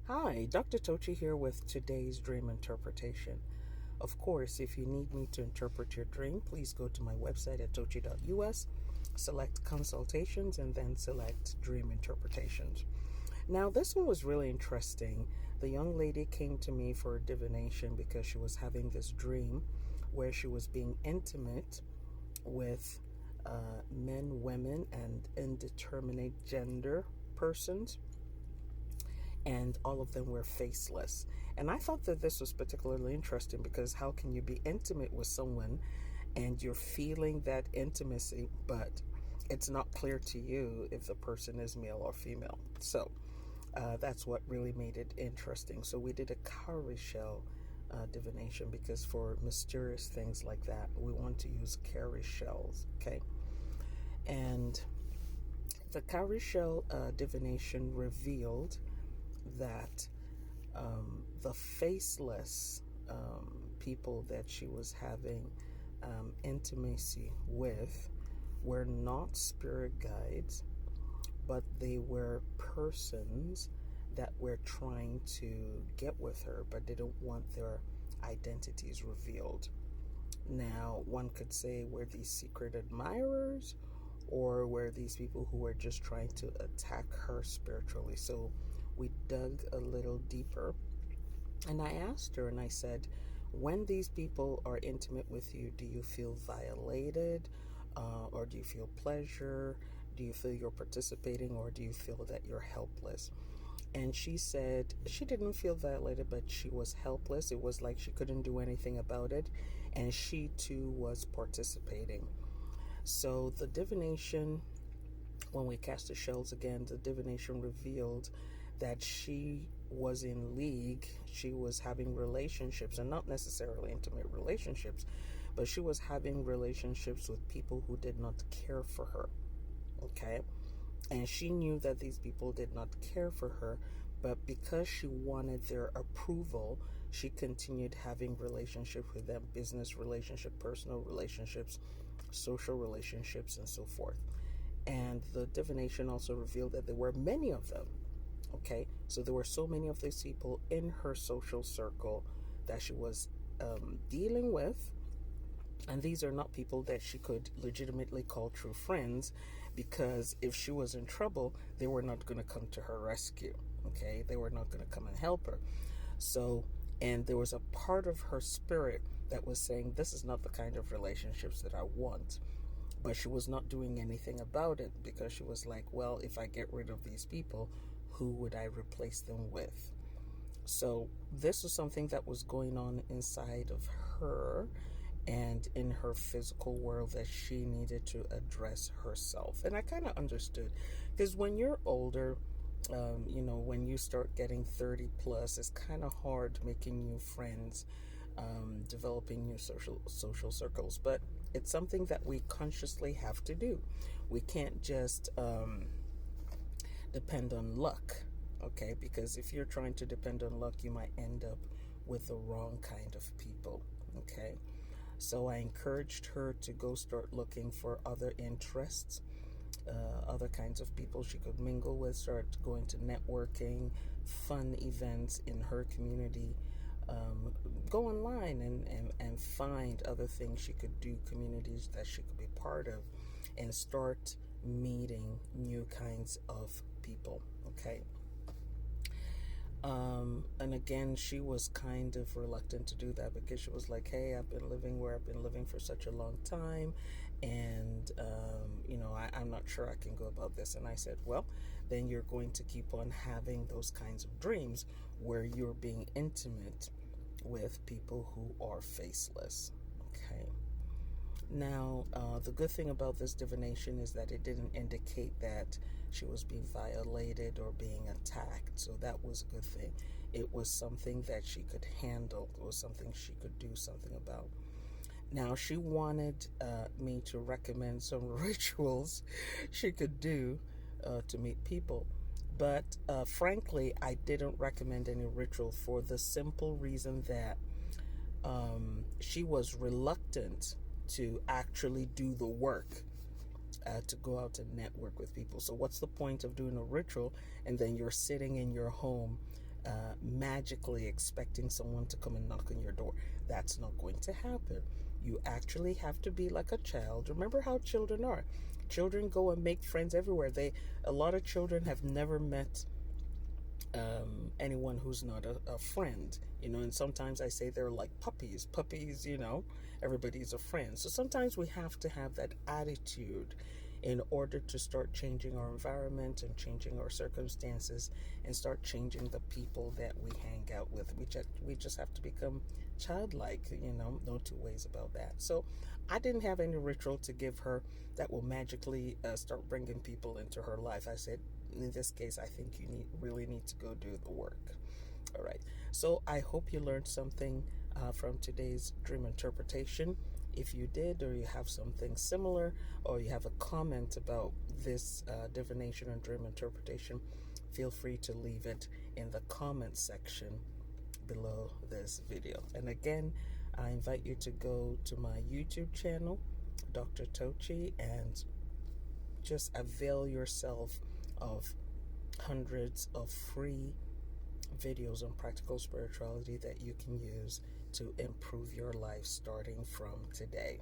Hi, Dr. Tochi here with today's dream interpretation. Of course, if you need me to interpret your dream, please go to my website at tochi.us, select consultations, and then select dream interpretations. Now, this one was really interesting. The young lady came to me for a divination because she was having this dream where she was being intimate with men, women, and indeterminate gender persons, and all of them were faceless. And I thought that this was particularly interesting because how can you be intimate with someone and you're feeling that intimacy, but it's not clear to you if the person is male or female? So that's what really made it interesting. So we did a cowrie shell divination because for mysterious things like that, we want to use cowrie shells, okay? And the cowrie shell divination revealed that the faceless people that she was having intimacy with were not spirit guides, but they were persons that were trying to get with her but didn't want their identities revealed. Now, one could say, were these secret admirers, or were these people who were just trying to attack her spiritually? So we dug a little deeper, and I asked her and I said, when these people are intimate with you, do you feel violated, or do you feel pleasure? Do you feel you're participating, or do you feel that you're helpless? And she said she didn't feel violated, but she was helpless. It was like she couldn't do anything about it, and she too was participating. So the divination, when we cast the shells again, the divination revealed that she was in league. She was having relationships, and not necessarily intimate relationships, but she was having relationships with people who did not care for her. Okay? And she knew that these people did not care for her, but because she wanted their approval, she continued having relationships with them, business relationship, personal relationships, social relationships, and so forth. And the divination also revealed that there were many of them. Okay, so there were so many of these people in her social circle that she was dealing with, and these are not people that she could legitimately call true friends, because if she was in trouble, they were not going to come to her rescue. Okay, they were not going to come and help her. So, and there was a part of her spirit that was saying, this is not the kind of relationships that I want. But she was not doing anything about it because she was like, well, if I get rid of these people, who would I replace them with? So this was something that was going on inside of her and in her physical world that she needed to address herself. And I kind of understood, because when you're older, when you start getting 30 plus, it's kind of hard making new friends, developing new social circles. But it's something that we consciously have to do. We can't just depend on luck, okay? Because if you're trying to depend on luck, you might end up with the wrong kind of people, okay? So I encouraged her to go start looking for other interests, other kinds of people she could mingle with, start going to networking, fun events in her community, go online and find other things she could do, communities that she could be part of, and start meeting new kinds of people, okay? And again, she was kind of reluctant to do that because she was like, hey, I've been living where I've been living for such a long time, and I'm not sure I can go about this. And I said, well, then you're going to keep on having those kinds of dreams where you're being intimate with people who are faceless, okay? Now, the good thing about this divination is that it didn't indicate that she was being violated or being attacked. So that was a good thing. It was something that she could handle. It was something she could do something about. Now, she wanted me to recommend some rituals she could do to meet people. But frankly, I didn't recommend any ritual for the simple reason that she was reluctant to actually do the work, to go out and network with people. So what's the point of doing a ritual and then you're sitting in your home magically expecting someone to come and knock on your door. That's not going to happen. You actually have to be like a child. Remember how children are. Children go and make friends everywhere. A lot of children have never met anyone who's not a friend, and sometimes I say they're like puppies. Puppies, everybody's a friend. So sometimes we have to have that attitude in order to start changing our environment and changing our circumstances and start changing the people that we hang out with. We just have to become childlike, no two ways about that. So I didn't have any ritual to give her that will magically start bringing people into her life. I said, in this case, I think you really need to go do the work. All right. So I hope you learned something from today's dream interpretation. If you did, or you have something similar, or you have a comment about this divination and dream interpretation, feel free to leave it in the comment section below this video. And again, I invite you to go to my YouTube channel, Dr. Tochi, and just avail yourself of hundreds of free videos on practical spirituality that you can use to improve your life starting from today.